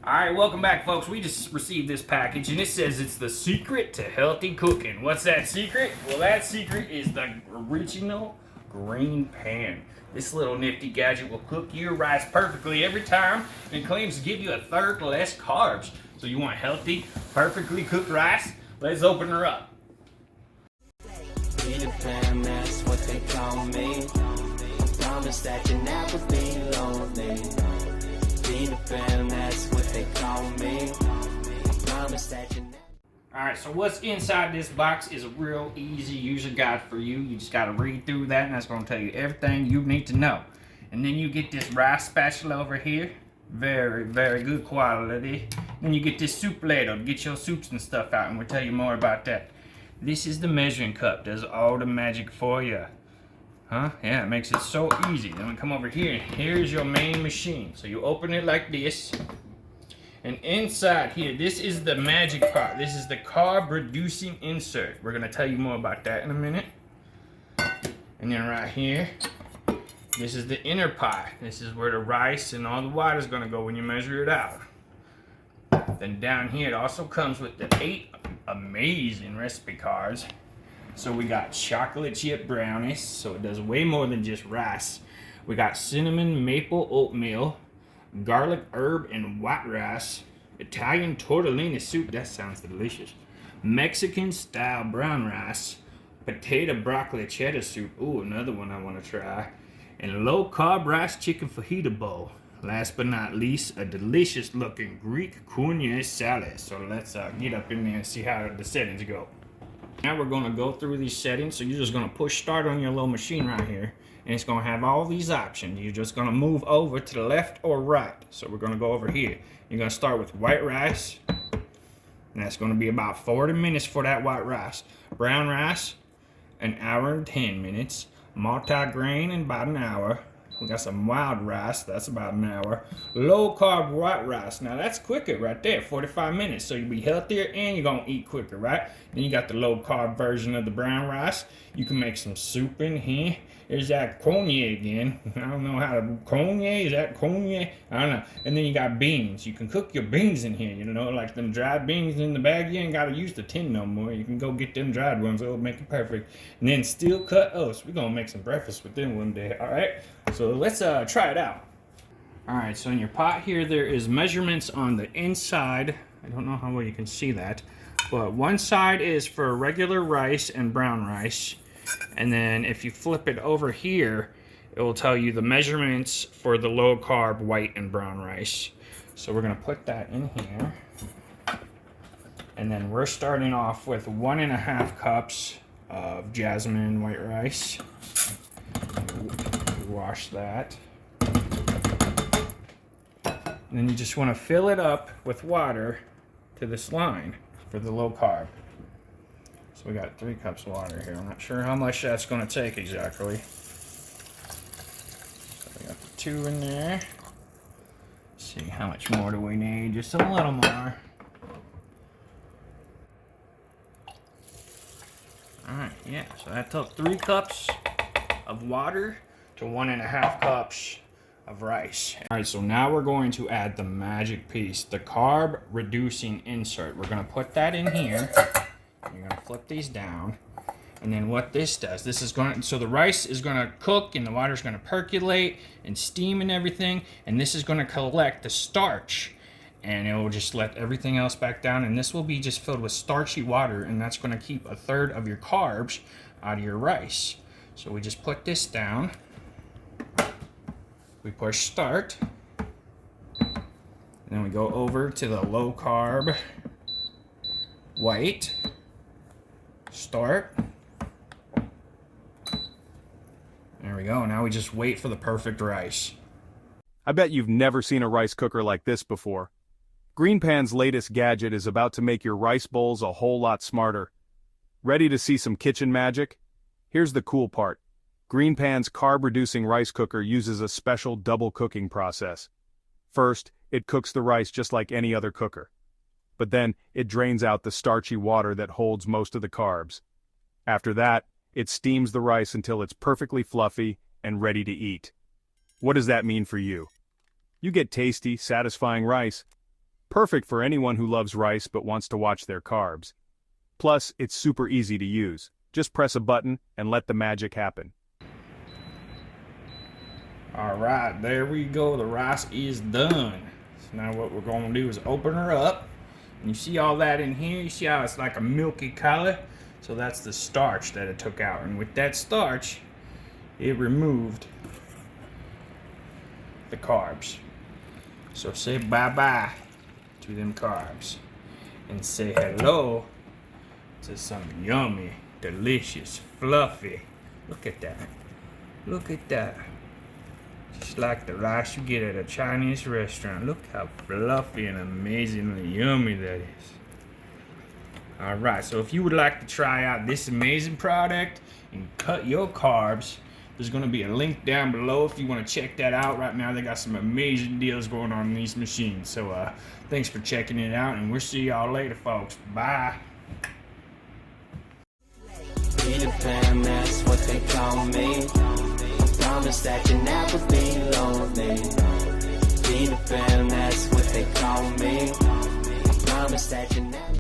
Alright, welcome back, folks. We just received this package and it says it's the secret to healthy cooking. What's that secret? Well, that secret is the original GreenPan. This little nifty gadget will cook your rice perfectly every time and claims to give you a third less carbs. So you want healthy, perfectly cooked rice? Let's open her up. GreenPan, that's what they call me. I promise that you never be lonely. GreenPan, that's what they call me. I promise that you never. Alright, so what's inside this box is a real easy user guide for you. You just gotta read through that and that's gonna tell you everything you need to know. And then you get this rice spatula over here. Very, very good quality. Then you get this soup ladle to get your soups and stuff out, and we'll tell you more about that. This is the measuring cup, does all the magic for you. Huh? Yeah, it makes it so easy. Then we come over here, and here's your main machine. So you open it like this. And inside here, this is the magic part. This is the carb reducing insert. We're gonna tell you more about that in a minute. And then right here, this is the inner pie. This is where the rice and all the water is gonna go when you measure it out. Then down here, it also comes with the 8 amazing recipe cards. So we got chocolate chip brownies, so it does way more than just rice. We got cinnamon maple oatmeal, garlic herb and white rice, Italian tortellini soup, that sounds delicious, Mexican style brown rice, potato broccoli cheddar soup, ooh, another one I want to try, and low carb rice chicken fajita bowl. Last but not least, a delicious looking Greek cugna salad. So let's get up in there and see how the settings go. Now we're going to go through these settings. So you're just going to push start on your little machine right here, and it's going to have all these options. You're just going to move over to the left or right. So we're going to go over here. You're going to start with white rice, and that's going to be about 40 minutes for that white rice. Brown rice, an hour and 10 minutes. Multi-grain in about an hour. We got some wild rice, that's about an hour. Low carb white rice, now that's quicker right there, 45 minutes. So you'll be healthier and you're gonna eat quicker, right? Then you got the low carb version of the brown rice. You can make some soup in here. There's that cognac again. I don't know how to, cognac, is that cognac? I don't know. And then you got beans. You can cook your beans in here, you know, like them dried beans in the bag. You ain't gotta use the tin no more. You can go get them dried ones, it'll make it perfect. And then steel cut oats. We're gonna make some breakfast with them one day, all right? So let's try it out. All right, so in your pot here, there is measurements on the inside. I don't know how well you can see that, but one side is for regular rice and brown rice. And then if you flip it over here, it will tell you the measurements for the low carb white and brown rice. So we're gonna put that in here. And then we're starting off with 1.5 cups of jasmine white rice. Wash that. And then you just want to fill it up with water to this line for the low carb. So we got 3 cups of water here. I'm not sure how much that's going to take exactly. So we got the 2 in there. Let's see, how much more do we need? Just a little more. Alright, yeah, so that took 3 cups of water to 1.5 cups of rice. All right, so now we're going to add the magic piece, the carb reducing insert. We're gonna put that in here. You're gonna flip these down. And then what this does, this is going to, so the rice is gonna cook and the water's gonna percolate and steam and everything. And this is gonna collect the starch and it will just let everything else back down. And this will be just filled with starchy water, and that's gonna keep 1/3 of your carbs out of your rice. So we just put this down. We push start, and then we go over to the low carb white, start. There we go, now we just wait for the perfect rice. I bet you've never seen a rice cooker like this before. GreenPan's latest gadget is about to make your rice bowls a whole lot smarter. Ready to see some kitchen magic? Here's the cool part. GreenPan's carb-reducing rice cooker uses a special double cooking process. First, it cooks the rice just like any other cooker. But then, it drains out the starchy water that holds most of the carbs. After that, it steams the rice until it's perfectly fluffy and ready to eat. What does that mean for you? You get tasty, satisfying rice. Perfect for anyone who loves rice but wants to watch their carbs. Plus, it's super easy to use. Just press a button and let the magic happen. Alright, there we go. The rice is done. So now what we're going to do is open her up. And you see all that in here? You see how it's like a milky color? So that's the starch that it took out. And with that starch, it removed the carbs. So say bye-bye to them carbs. And say hello to some yummy, delicious, fluffy. Look at that. Look at that. Just like the rice you get at a Chinese restaurant. Look how fluffy and amazingly yummy that is. Alright, so if you would like to try out this amazing product and cut your carbs, there's going to be a link down below if you want to check that out. Right now they got some amazing deals going on in these machines. So thanks for checking it out, and we'll see y'all later, folks. Bye. Peter Pan, that's what they call me. Promise that you'll never be lonely. Peter Pan, that's what they call me. Promise that you never